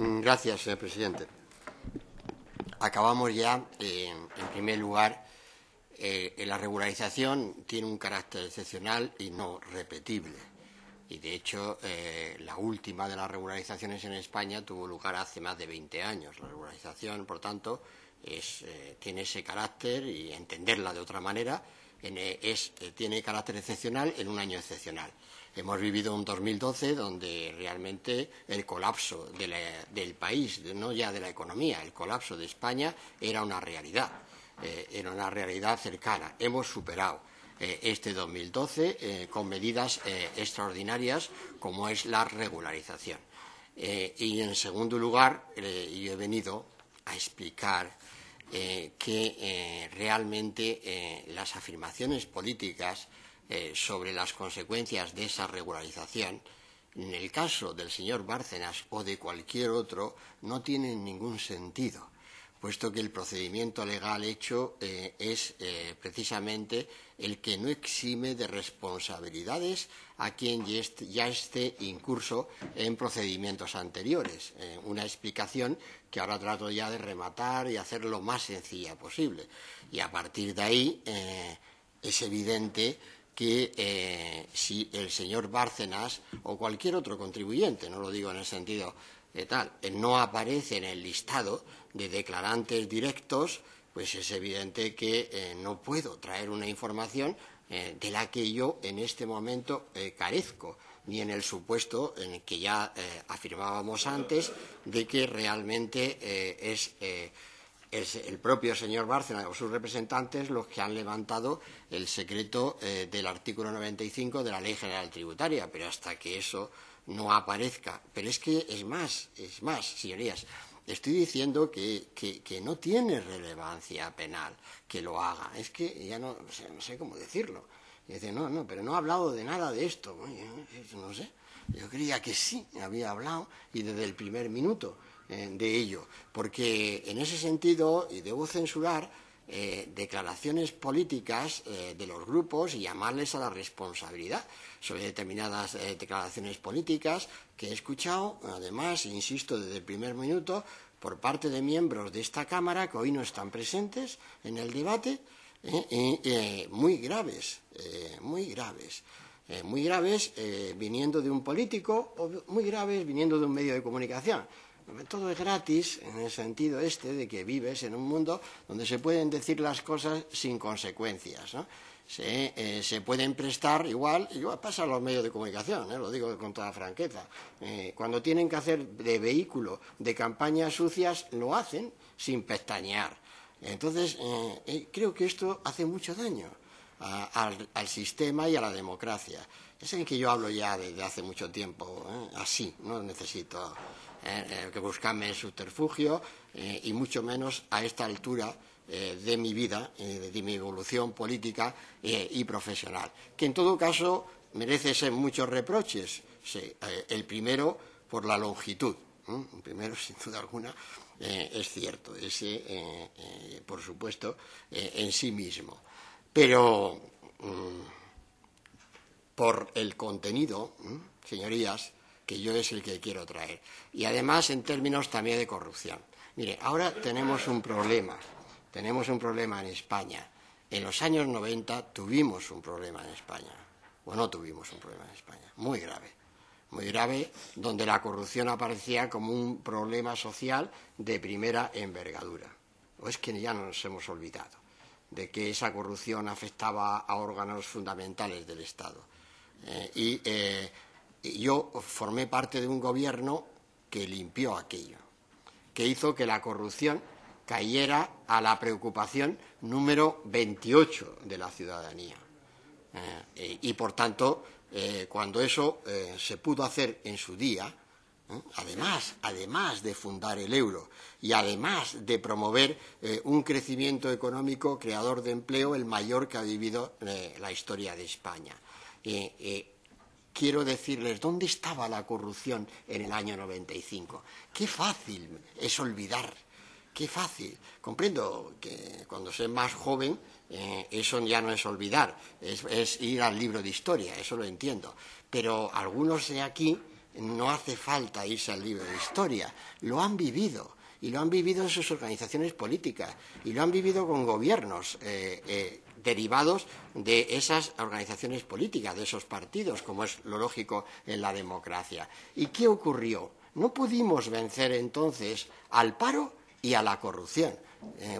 Gracias, señor presidente. Acabamos ya, en primer lugar, la regularización tiene un carácter excepcional y no repetible. Y, de hecho, la última de las regularizaciones en España tuvo lugar hace más de 20 años. La regularización, por tanto, tiene ese carácter, y entenderla de otra manera, tiene carácter excepcional en un año excepcional. Hemos vivido un 2012 donde realmente el colapso del país, no ya de la economía, el colapso de España era una realidad cercana. Hemos superado este 2012 con medidas extraordinarias como es la regularización. Y, en segundo lugar, yo he venido a explicar que realmente las afirmaciones políticas sobre las consecuencias de esa regularización, en el caso del señor Bárcenas o de cualquier otro, no tienen ningún sentido, puesto que el procedimiento legal hecho es precisamente el que no exime de responsabilidades a quien ya esté incurso en procedimientos anteriores. Una explicación que ahora trato ya de rematar y hacer lo más sencilla posible. Y a partir de ahí es evidente que si el señor Bárcenas o cualquier otro contribuyente, no lo digo en el sentido no aparece en el listado de declarantes directos, pues es evidente que no puedo traer una información de la que yo en este momento carezco, ni en el supuesto en el que ya afirmábamos antes de que realmente es el propio señor Bárcenas o sus representantes los que han levantado el secreto del artículo 95 de la Ley General Tributaria, pero hasta que eso no aparezca. Pero es que es más, señorías, estoy diciendo que no tiene relevancia penal que lo haga. Es que ya no sé cómo decirlo. Y dice, pero no ha hablado de nada de esto. No sé, yo creía que sí, había hablado, y desde el primer minuto de ello, porque en ese sentido, y debo censurar declaraciones políticas de los grupos y llamarles a la responsabilidad sobre determinadas declaraciones políticas que he escuchado, además, insisto, desde el primer minuto, por parte de miembros de esta Cámara que hoy no están presentes en el debate, muy graves, viniendo de un político o muy graves viniendo de un medio de comunicación. Todo es gratis en el sentido de que vives en un mundo donde se pueden decir las cosas sin consecuencias, ¿no? Se pueden prestar igual pasa a los medios de comunicación, lo digo con toda franqueza. Cuando tienen que hacer de vehículo de campañas sucias, lo hacen sin pestañear. Entonces, creo que esto hace mucho daño al sistema y a la democracia. Es en que yo hablo ya desde hace mucho tiempo, así, no necesito que buscarme subterfugio y mucho menos a esta altura de mi vida, de mi evolución política y profesional, que en todo caso merece ser muchos reproches. Sí, el primero por la longitud, el primero sin duda alguna es cierto, ese por supuesto en sí mismo, pero por el contenido, señorías, que yo es el que quiero traer. Y además en términos también de corrupción. Mire, ahora tenemos un problema en España. En los años 90 tuvimos un problema en España, o no tuvimos un problema en España, muy grave, donde la corrupción aparecía como un problema social de primera envergadura. ¿O es que ya nos hemos olvidado de que esa corrupción afectaba a órganos fundamentales del Estado? Yo formé parte de un gobierno que limpió aquello, que hizo que la corrupción cayera a la preocupación número 28 de la ciudadanía. Y, por tanto, cuando eso se pudo hacer en su día, además de fundar el euro y además de promover un crecimiento económico creador de empleo, el mayor que ha vivido la historia de España. Quiero decirles, ¿dónde estaba la corrupción en el año 95? Qué fácil es olvidar, qué fácil. Comprendo que cuando se es más joven eso ya no es olvidar, es ir al libro de historia, eso lo entiendo. Pero algunos de aquí no hace falta irse al libro de historia, lo han vivido. Y lo han vivido en sus organizaciones políticas, y lo han vivido con gobiernos derivados de esas organizaciones políticas, de esos partidos, como es lo lógico en la democracia. ¿Y qué ocurrió? No pudimos vencer entonces al paro y a la corrupción.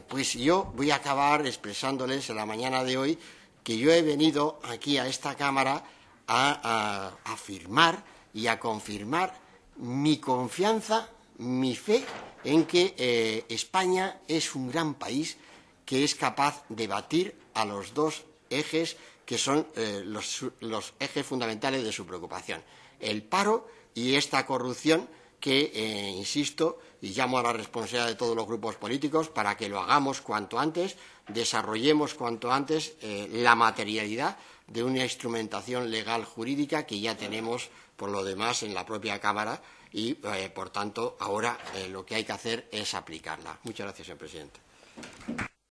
Pues yo voy a acabar expresándoles en la mañana de hoy que yo he venido aquí a esta Cámara a afirmar y a confirmar mi confianza, mi fe en que España es un gran país que es capaz de batir a los dos ejes que son los ejes fundamentales de su preocupación, el paro y esta corrupción que, insisto, y llamo a la responsabilidad de todos los grupos políticos para que lo hagamos cuanto antes, desarrollemos cuanto antes la materialidad de una instrumentación legal jurídica que ya tenemos, por lo demás, en la propia Cámara y, por tanto, ahora lo que hay que hacer es aplicarla. Muchas gracias, señor presidente.